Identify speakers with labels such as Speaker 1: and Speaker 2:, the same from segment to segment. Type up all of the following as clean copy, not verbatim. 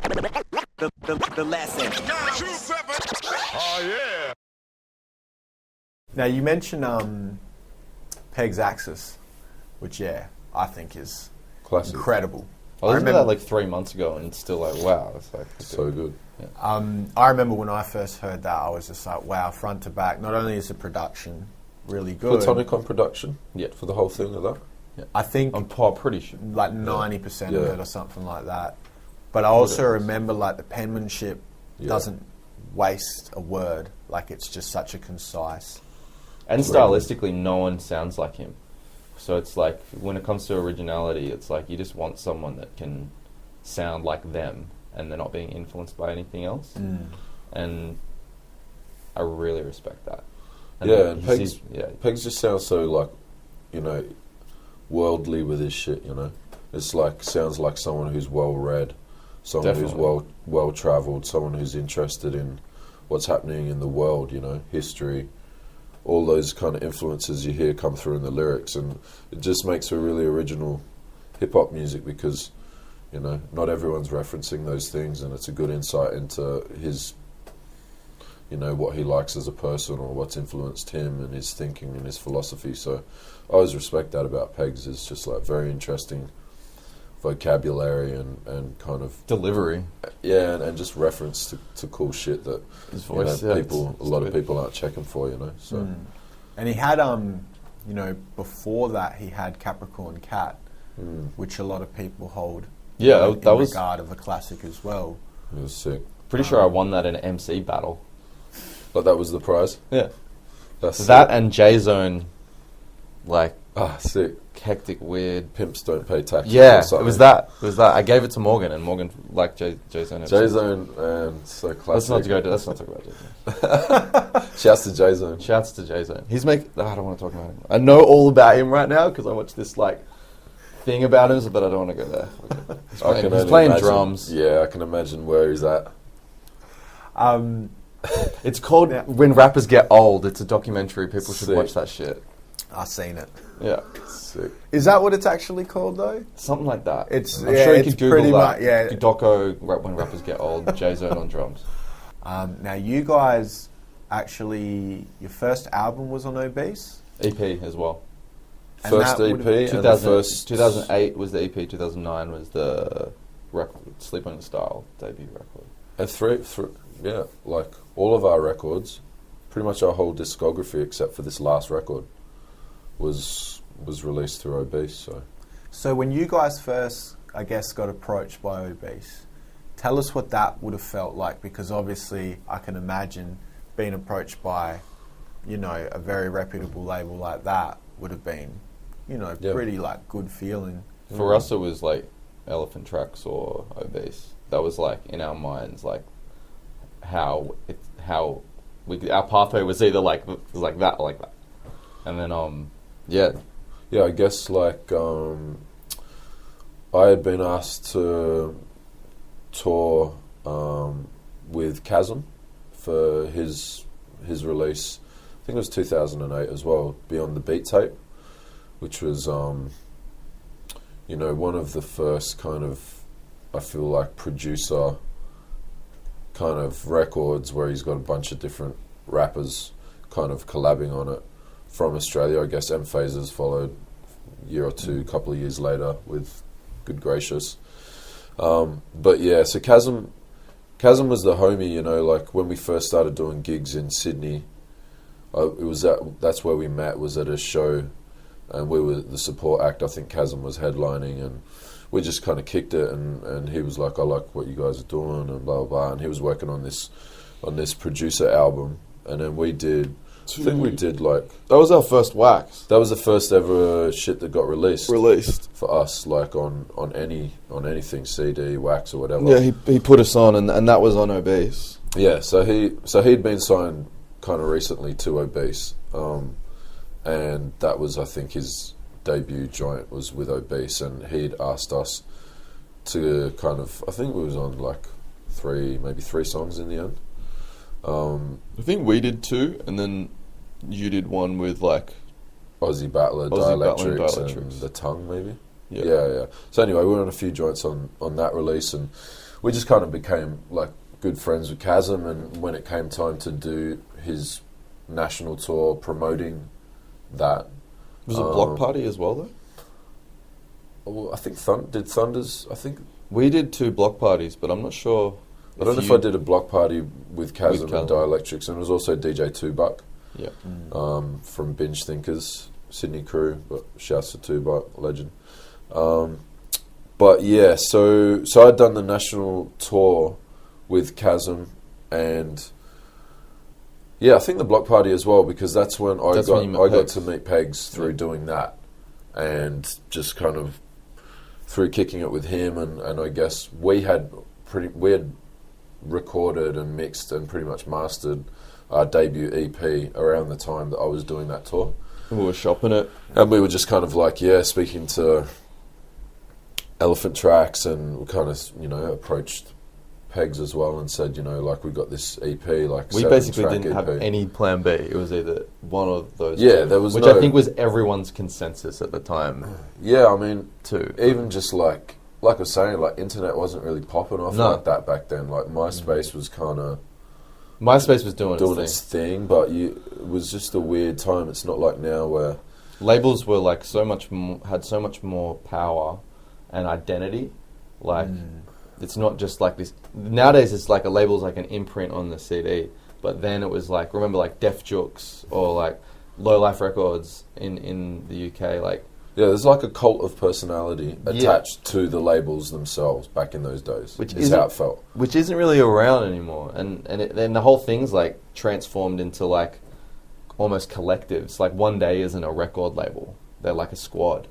Speaker 1: The lesson.
Speaker 2: Oh yeah.
Speaker 3: Now you mentioned Pegz Axis, which I think is
Speaker 4: Classic.
Speaker 3: incredible.
Speaker 5: I listened to that like 3 months ago, and it's still like, wow, it's like
Speaker 4: So good.
Speaker 5: Yeah.
Speaker 3: I remember when I first heard that, I was just like, wow, front to back. Not only is the production really good,
Speaker 4: Platonic on production.
Speaker 5: Yeah.
Speaker 4: For the whole thing of that.
Speaker 5: Yeah.
Speaker 3: I think
Speaker 5: I'm pretty sure.
Speaker 3: like 90% of
Speaker 4: Yeah.
Speaker 3: it or something like that. But I also remember like the penmanship doesn't waste a word. Like it's just such a concise.
Speaker 5: And stylistically, no one sounds like him. So it's like, when it comes to originality, it's like you just want someone that can sound like them and they're not being influenced by anything else. And I really respect that. And
Speaker 4: And
Speaker 5: Pegz
Speaker 4: just sounds so like, worldly with his shit, It's like, sounds like someone who's well read, someone
Speaker 5: Definitely.
Speaker 4: who's well travelled, someone who's interested in what's happening in the world, history, all those kind of influences you hear come through in the lyrics, and it just makes for really original hip-hop music because, not everyone's referencing those things, and it's a good insight into his, what he likes as a person or what's influenced him and his thinking and his philosophy. So I always respect that about Pegz. It's just like very interesting vocabulary and kind of
Speaker 5: delivery.
Speaker 4: Yeah, and just reference to cool shit that
Speaker 5: His voice,
Speaker 4: a lot of people aren't checking for, So
Speaker 3: And he had, before that, he had Capricorn Cat, which a lot of people hold in regard of a classic as well.
Speaker 4: It was sick.
Speaker 5: Pretty sure I won that in an MC battle.
Speaker 4: Like that was the prize?
Speaker 5: Yeah.
Speaker 4: That's
Speaker 5: that
Speaker 4: sick.
Speaker 5: and J-Zone, like,
Speaker 4: sick.
Speaker 5: hectic, weird.
Speaker 4: Pimps don't pay tax.
Speaker 5: Yeah, it was that. I gave it to Morgan, and Morgan liked J-Zone.
Speaker 4: J-Zone, so classic.
Speaker 5: Let's not talk about J-Zone.
Speaker 4: Shouts to J-Zone.
Speaker 5: Shouts to J-Zone. I don't want to talk about him. I know all about him right now because I watched this thing about him, but I don't want to go there. He's playing drums.
Speaker 4: Yeah, I can imagine where he's at.
Speaker 5: It's called When Rappers Get Old. It's a documentary. People should
Speaker 4: Sick.
Speaker 5: watch that shit.
Speaker 3: I've seen it.
Speaker 5: Yeah.
Speaker 4: Sick.
Speaker 3: Is that what it's actually called though?
Speaker 5: Something like that.
Speaker 3: I'm
Speaker 5: sure you could Google
Speaker 3: pretty
Speaker 5: that.
Speaker 3: much,
Speaker 5: Doco, When Rappers Get Old, J-Zone on drums.
Speaker 3: Now you guys actually, your first album was on Obese?
Speaker 5: EP as well.
Speaker 4: First EP and the first...
Speaker 5: 2008 was the EP, 2009 was the record, Sleep on the Style debut record.
Speaker 4: And all of our records, pretty much our whole discography except for this last record was released through Obese.
Speaker 3: So when you guys first, I guess, got approached by Obese, tell us what that would have felt like, because obviously I can imagine being approached by, a very reputable label like that would have been, pretty good feeling.
Speaker 5: For us, it was like Elephant Tracks or Obese. That was in our minds, our pathway was either like that or like that. And then,
Speaker 4: I guess I had been asked to tour with Chasm for his release. I think it was 2008 as well, Beyond the Beat tape, which was one of the first kind of, I feel like, producer kind of records where he's got a bunch of different rappers kind of collabing on it from Australia. I guess M-Phasers followed a year or two, a couple of years later with Good Gracious. But yeah, so Chasm was the homie, when we first started doing gigs in Sydney, that's where we met, was at a show, and we were the support act. I think Chasm was headlining, and we just kind of kicked it, and he was like, I like what you guys are doing, and blah, blah, blah, and he was working on this producer album, and then we did, that
Speaker 5: was our first wax.
Speaker 4: That was the first ever shit that got released for us, on anything, CD, wax or whatever.
Speaker 5: Yeah, he put us on, and that was on Obese.
Speaker 4: Yeah, so he'd been signed kind of recently to Obese, and that was, I think, his debut joint was with Obese, and he'd asked us to kind of, I think we was on maybe three songs in the end.
Speaker 5: I think we did two, and then you did one with
Speaker 4: Aussie Battler, Dialectrics, and The Tongue, maybe. Yeah. So anyway, we were on a few joints on that release, and we just kind of became like good friends with Chasm, and when it came time to do his national tour promoting that.
Speaker 5: Was it Block Party as well, though?
Speaker 4: Well, I think did Thunders, I think...
Speaker 5: We did 2 block parties, but I'm not sure...
Speaker 4: I don't know if I did a block party with Chasm and Dielectrics, and it was also DJ 2 Buck.
Speaker 5: Yeah.
Speaker 4: From Binge Thinkers, Sydney crew, but shouts to 2 Buck, legend. But yeah, so I'd done the national tour with Chasm, and yeah, I think the block party as well, because that's when I got to meet Pegz through doing that, and just kind of through kicking it with him, and I guess we had recorded and mixed and pretty much mastered our debut EP around the time that I was doing that tour.
Speaker 5: We were shopping it,
Speaker 4: and we were just kind of like, speaking to Elephant Tracks, and we kind of, approached Pegz as well and said, like, we got this EP, like,
Speaker 5: we basically didn't have any plan B. It was either one of those
Speaker 4: two, there was
Speaker 5: which I think was everyone's consensus at the time.
Speaker 4: Yeah, I mean,
Speaker 5: too.
Speaker 4: Even just like I was saying, like, internet wasn't really popping off like that back then. Like, MySpace was kind of...
Speaker 5: MySpace was doing
Speaker 4: its thing, but it was just a weird time. It's not like now where...
Speaker 5: Labels were, like, had so much more power and identity. Like, it's not just like this... Nowadays, it's like a label's like an imprint on the CD. But then it was like, remember, like, Def Jux or, like, Low Life Records in the UK, like...
Speaker 4: Yeah, there's like a cult of personality attached to the labels themselves back in those days. Which is how it felt.
Speaker 5: Which isn't really around anymore. And the whole thing's like transformed into like almost collectives. Like One Day isn't a record label. They're like a squad.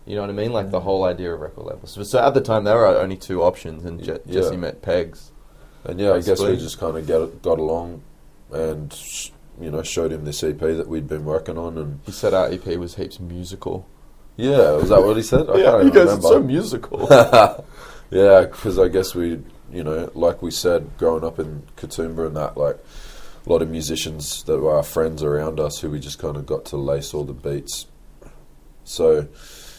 Speaker 5: You know what I mean? Like the whole idea of record labels. So at the time there were only 2 options, and Jesse met Pegz.
Speaker 4: And I guess we just kind of got along and showed him this EP that we'd been working on. And
Speaker 5: he said our EP was heaps musical.
Speaker 4: Yeah, was that what he said?
Speaker 5: I can't even remember. It's so musical.
Speaker 4: Yeah, because I guess we, like we said, growing up in Katoomba and that, like, a lot of musicians that were our friends around us who we just kind of got to lace all the beats. So,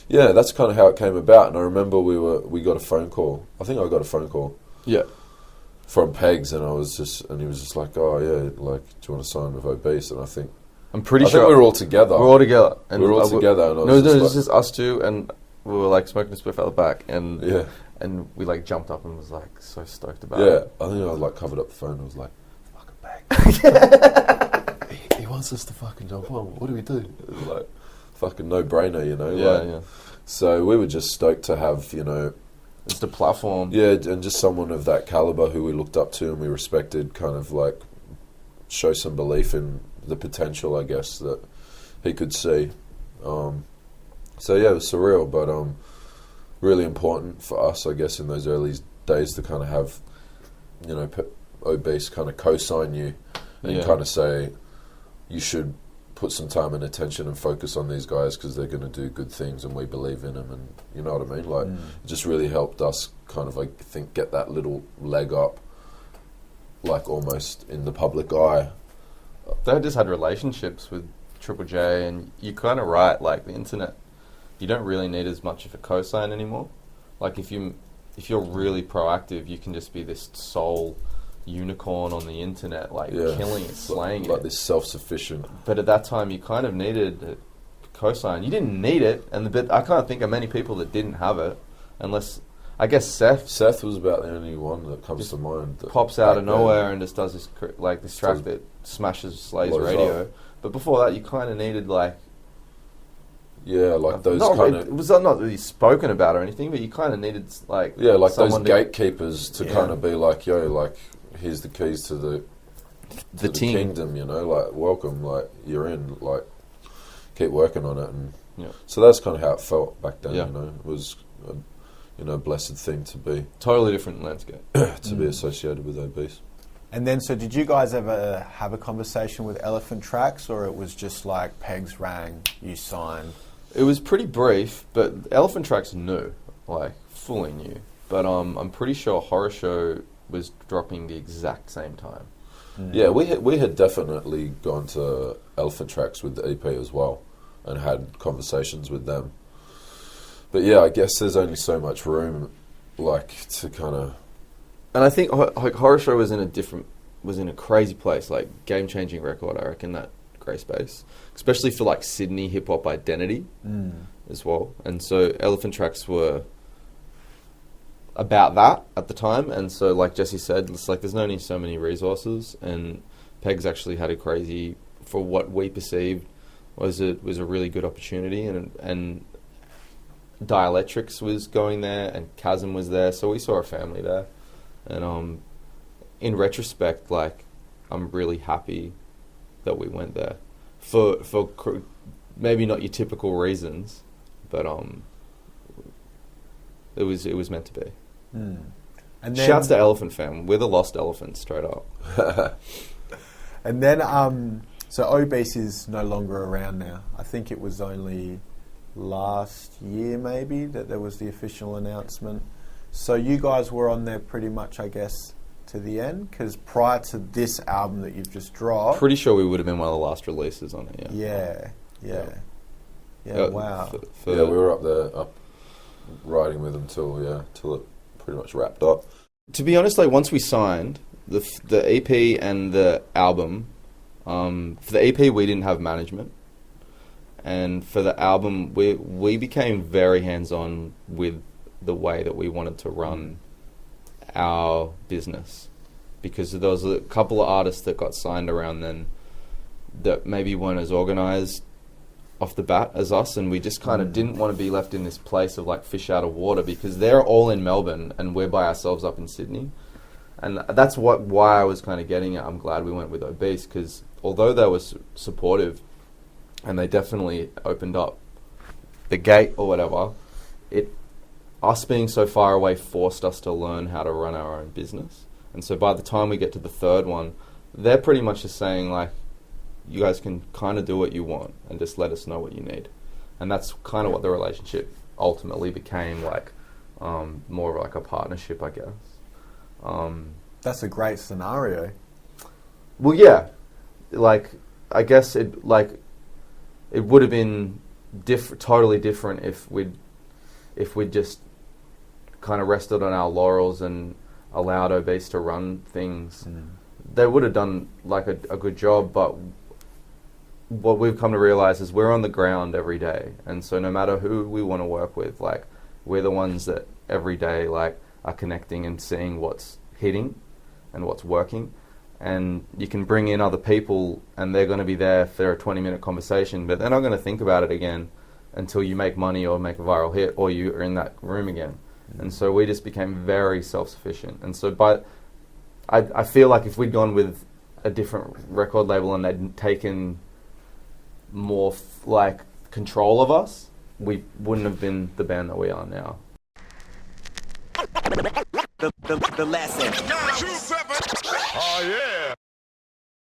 Speaker 4: yeah, that's kind of how it came about. And I remember we got a phone call. I think I got a phone call.
Speaker 5: Yeah.
Speaker 4: From Pegz, and he was just like, oh yeah, like, do you want to sign with Obese? And
Speaker 5: I'm pretty sure
Speaker 4: I think we were all together.
Speaker 5: We're all together.
Speaker 4: And we were all together. And
Speaker 5: it was just us 2, and we were like smoking a spliff out the back, and we like jumped up and was like so stoked about it.
Speaker 4: Yeah, I think I like covered up the phone and was like, fucking Pegz. he wants us to fucking jump on. What do we do? It was like fucking no brainer,
Speaker 5: Yeah.
Speaker 4: So we were just stoked to have,
Speaker 5: just a platform.
Speaker 4: Yeah, and just someone of that caliber who we looked up to and we respected, kind of like show some belief in the potential, I guess, that he could see. So yeah, it was surreal, but really important for us, I guess, in those early days to kind of have, Obese kind of co-sign you and kind of say, you should put some time and attention and focus on these guys because they're going to do good things and we believe in them, and you know what I mean? Like, it just really helped us kind of, I think, get that little leg up, like almost in the public eye.
Speaker 5: They just had relationships with Triple J, and you're kind of right. Like the internet, you don't really need as much of a cosign anymore. Like if you're really proactive, you can just be this sole unicorn on the internet, like killing it, slaying it,
Speaker 4: like this self-sufficient.
Speaker 5: But at that time, you kind of needed a cosign. You didn't need it, but I can't think of many people that didn't have it, unless. I guess Seth
Speaker 4: was about the only one that comes to mind. That
Speaker 5: pops out of nowhere and just does this track that smashes Slay's radio. Up. But before that, you kind of needed like...
Speaker 4: Yeah, like those kind of...
Speaker 5: It was not really spoken about or anything, but you kind of needed like...
Speaker 4: Yeah, like those gatekeepers to kind of be like, yo, like, here's the keys to the kingdom, like, welcome, like, you're in, like, keep working on it. And so that's kind of how it felt back then, It was... blessed thing to be.
Speaker 5: Totally different landscape.
Speaker 4: to be associated with Obese.
Speaker 3: And then, so did you guys ever have a conversation with Elephant Tracks, or it was just like Pegz rang, you signed?
Speaker 5: It was pretty brief, but Elephant Tracks knew, like fully knew. But I'm pretty sure Horror Show was dropping the exact same time.
Speaker 4: Yeah, we had definitely gone to Elephant Tracks with the EP as well, and had conversations with them. But yeah, I guess there's only so much room, like, to kind of
Speaker 5: And I think like Horror Show was in a crazy place, like game-changing record, I reckon, that grey space, especially for like Sydney hip-hop identity as well. And so Elephant Tracks were about that at the time, and so like Jesse said, it's like there's only so many resources, and Pegz actually had a crazy, for what we perceived was a really good opportunity, and Dialectrics was going there, and Chasm was there, so we saw a family there. And in retrospect, like, I'm really happy that we went there for maybe not your typical reasons, but it was meant to be.
Speaker 3: And then,
Speaker 5: shouts to Elephant Fam, we're the lost elephants, straight up.
Speaker 3: And then so Obese is no longer around now. I think it was only last year maybe that there was the official announcement. So you guys were on there pretty much, I guess, to the end, because prior to this album that you've just dropped,
Speaker 5: Pretty sure we would have been one of the last releases on it. Yeah.
Speaker 3: Wow.
Speaker 4: Yeah, we were up there, riding with them till it pretty much wrapped up.
Speaker 5: To be honest, like, once we signed the EP and the album, for the EP we didn't have management, and for the album we became very hands-on with the way that we wanted to run our business, because there was a couple of artists that got signed around then that maybe weren't as organised off the bat as us, and we just kind of didn't want to be left in this place of like fish out of water, because they're all in Melbourne and we're by ourselves up in Sydney. And that's why I was kind of getting at. I'm glad we went with Obese, because although they were supportive and they definitely opened up the gate or whatever, us being so far away forced us to learn how to run our own business. And so by the time we get to the third one, they're pretty much just saying, like, you guys can kind of do what you want and just let us know what you need. And that's kind of what the relationship ultimately became, like, more of like a partnership, I guess.
Speaker 3: That's a great scenario.
Speaker 5: Well, yeah. Like, I guess it would have been totally different if we'd just kind of rested on our laurels and allowed Obese to run things. They would have done like a good job, but what we've come to realize is we're on the ground every day, and so no matter who we want to work with, like, we're the ones that every day like are connecting and seeing what's hitting and what's working. And you can bring in other people and they're going to be there for a 20-minute conversation, but they're not going to think about it again until you make money or make a viral hit or you are in that room again. And so we just became very self-sufficient. And so I feel like if we'd gone with a different record label and they'd taken more like control of us, we wouldn't have been the band that we are now.
Speaker 2: The lesson. 2-7. Oh yeah.